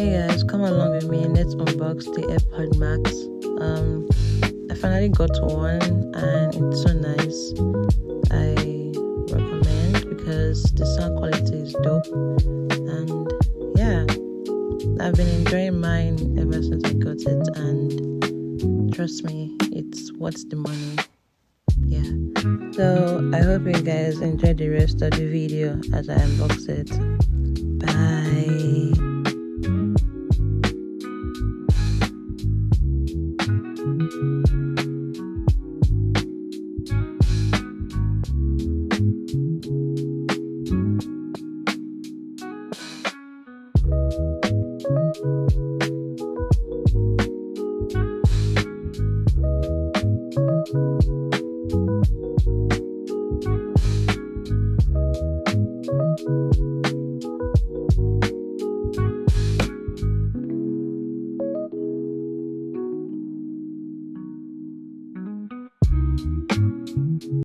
Hey guys, come along with me. Let's unbox the AirPod Max. I finally got one and it's so nice. I recommend because the sound quality is dope. And yeah, I've been enjoying mine ever since I got it, and trust me, it's worth the money. Yeah. So I hope you guys enjoy the rest of the video as I unbox it. Bye.